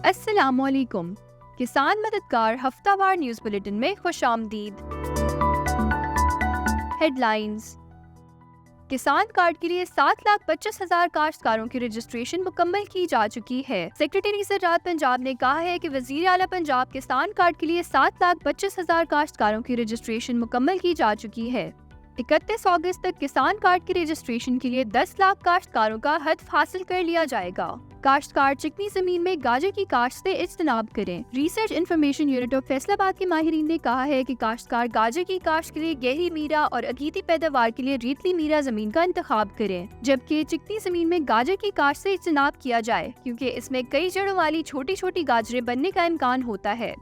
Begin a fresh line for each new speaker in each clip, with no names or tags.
अस्सलामुअलैकुम। किसान मददगार हफ्तावार न्यूज बुलेटिन में खुशामदीद। हेडलाइंस। किसान कार्ड के लिए 7,25,000 काश्तकारों की रजिस्ट्रेशन मुकम्मल की जा चुकी है। सेक्रेटरी ज़राअत पंजाब ने कहा है कि वज़ीर आला पंजाब किसान कार्ड के लिए 7,25,000 काश्तकारों की रजिस्ट्रेशन मुकम्मल की जा चुकी है। 31 अगस्त तक किसान कार्ड की रजिस्ट्रेशन के लिए 10 लाख काश्तकारों का हदफ हासिल कर लिया जाएगा। काश्तकार चिकनी जमीन में गाजर की काश्त से इज्तनाब करें। Research information unit of Faisalabad के माहिरीन ने कहा है कि काश्तकार गाजर की काश्त के लिए गहरी मीरा और अगीती पैदावार के लिए रेतली मीरा जमीन का इंतखाब करें, जबकि चिकनी जमीन में गाजर की काश्त से इज्तनाब किया जाए, क्योंकि इसमें कई जड़ों वाली छोटी छोटी गाजरें बनने का इम्कान होता है।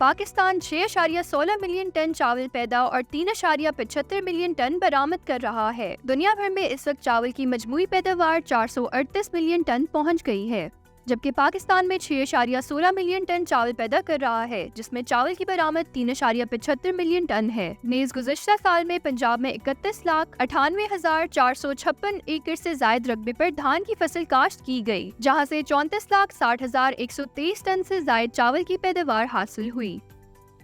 पाकिस्तान 6.16 मिलियन टन चावल पैदा और 3.75 मिलियन टन बरामद कर रहा है। दुनिया भर में इस वक्त चावल की मजमूई पैदावार 438 मिलियन टन पहुंच गई है, जबकि पाकिस्तान में 6.16 मिलियन टन चावल पैदा कर रहा है, जिसमें चावल की बरामद 3.75 मिलियन टन है। नेज़ गुज़श्ता साल में पंजाब में 31,98,456 एकड़ से जायद रकबे पर धान की फसल काश्त की गई, जहां से 34,60,123 टन से जायद चावल की पैदावार हासिल हुई।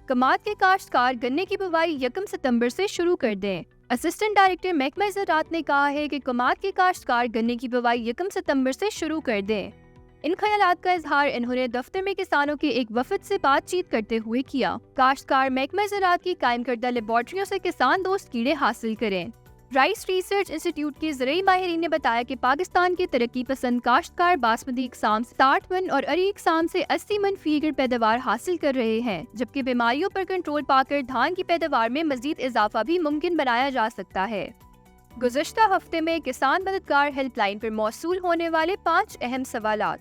कमात के काश्तकार गन्ने की बुवाई 1 सितंबर से शुरू कर दें। असिस्टेंट डायरेक्टर महकमा ज़राअत ने कहा है कि कमात के काश्तकार गन्ने की बुवाई 1 सितंबर से शुरू कर दें। इन ख्यालात का इजहार इन्होंने दफ्तर में किसानों के एक वफद से बातचीत करते हुए किया। काश्तकार महकमा ज़राअत की कायम करदा लेबॉर्ट्रियों से किसान दोस्त कीड़े हासिल करें। राइस रिसर्च इंस्टीट्यूट के ज़रूरी माहिरीन ने बताया कि पाकिस्तान के तरक्की पसंद काश्तकार बासमती इकसाम 60 मन और अरी इकसाम से 80 मन फी एकड़ पैदावार हासिल कर रहे हैं, जबकि बीमारियों पर कंट्रोल पाकर धान की पैदावार में मजीद इजाफा भी मुमकिन बनाया जा सकता है। गुज़श्ता हफ्ते में किसान मददगार हेल्पलाइन पर मौसूल होने वाले 5 अहम सवालात।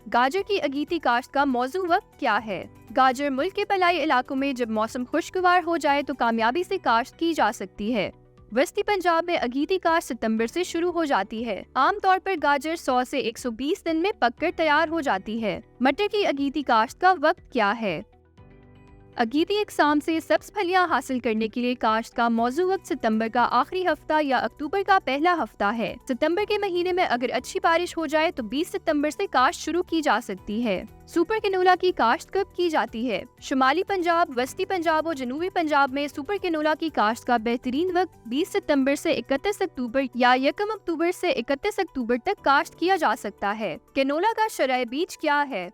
गाजर की अगीती काश्त का मौजू वक्त क्या है? गाजर मुल्क के पलाई इलाकों में जब मौसम खुशगवार हो जाए तो कामयाबी से काश्त की जा सकती है। वस्ती पंजाब में अगीती काश्त सितंबर से शुरू हो जाती है। आमतौर पर गाजर 100 से 120 दिन में पककर तैयार हो जाती है। मटर की अगीती काश्त का वक्त क्या है? अगीती इकसाम से सब्ज फलियां हासिल करने के लिए काश्त का मौजू वक्त सितंबर का आखिरी हफ्ता या अक्टूबर का पहला हफ्ता है। सितंबर के महीने में अगर अच्छी बारिश हो जाए तो 20 सितंबर से काश्त शुरू की जा सकती है। सुपर कैनोला की काश्त कब की जाती है? शुमाली पंजाब, वस्ती पंजाब और जनूबी पंजाब में सुपर कैनोला की काश्त का बेहतरीन वक्त 20 सितंबर से 31 अक्टूबर या 1 अक्टूबर से 31 अक्टूबर तक काश्त किया जा सकता है। कैनोला का शरय बीज क्या है?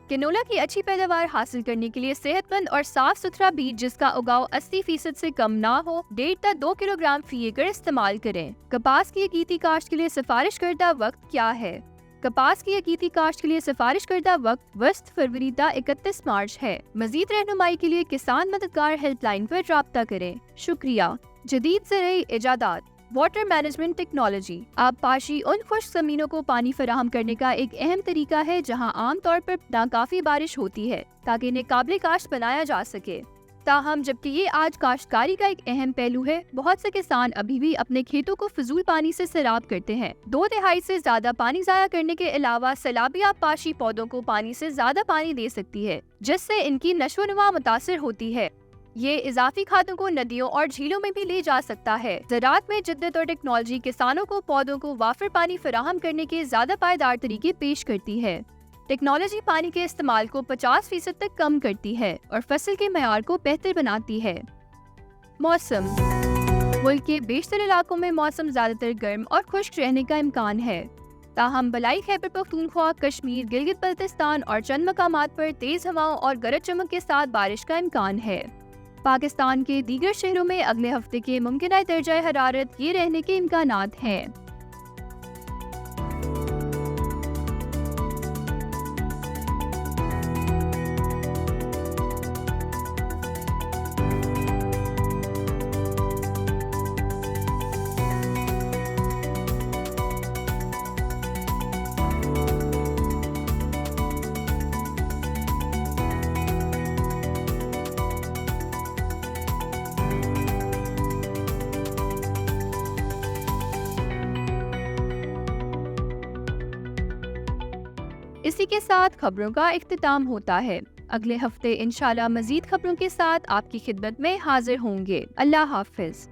कैनोला की अच्छी पैदावार हासिल करने के लिए सेहतमंद और साफ सुथरा बीज जिसका उगाव 80% से कम ना हो 1.5 से 2 किलोग्राम फी एकड़ इस्तेमाल करें। कपास की अगीती काश्त के लिए सिफारिश करदा वक्त क्या है? कपास की अगीती काश्त के लिए सिफारिश करदा वक्त वस्त फरवरी ता 31 मार्च है। मजीद रहनुमाई के लिए किसान मददगार हेल्पलाइन पर राब्ता करें। शुक्रिया। जदीद ज़राई इजादात, वाटर मैनेजमेंट टेक्नोलॉजी। आबपाशी उन खुश्क ज़मीनों को पानी फराहम करने का एक अहम तरीका है जहां आमतौर पर नाकाफी बारिश होती है, ताकि इन्हें काबिल काश्त बनाया जा सके। ताहम जबकि ये आज काश्तकारी का एक अहम पहलू है, बहुत से किसान अभी भी अपने खेतों को फजूल पानी से सैराब करते हैं। 2/3 से ज्यादा पानी जाया करने के अलावा सैलाबी आबपाशी पौधों को पानी से ज्यादा पानी दे सकती है, जिससे इनकी नशोनुमा मुतासिर होती है। ये इजाफी खादों को नदियों और झीलों में भी ले जा सकता है। ज़राअत में जिद्दत और टेक्नोलॉजी किसानों को पौधों को वाफिर पानी फराहम करने के ज्यादा पायदार तरीके पेश करती है। टेक्नोलॉजी पानी के इस्तेमाल को 50% तक कम करती है और फसल के मयार को बेहतर बनाती है। मौसम। मुल्क के बेशतर इलाकों में मौसम ज्यादातर गर्म और खुश्क रहने का इम्कान है, ताहम बलाई खैबर पख्तूनख्वा, कश्मीर, गिलगित बल्तिस्तान और चंद मकामात पर तेज हवाओं और गरज चमक के साथ बारिश का इम्कान है। पाकिस्तान के दीगर शहरों में अगले हफ्ते के मुमकिन दर्जा हरारत ये रहने के इम्कानात हैं। इसी के साथ खबरों का इख्तिताम होता है। अगले हफ्ते इंशाल्लाह मजीद खबरों के साथ आपकी खिदमत में हाजिर होंगे। अल्लाह हाफिज।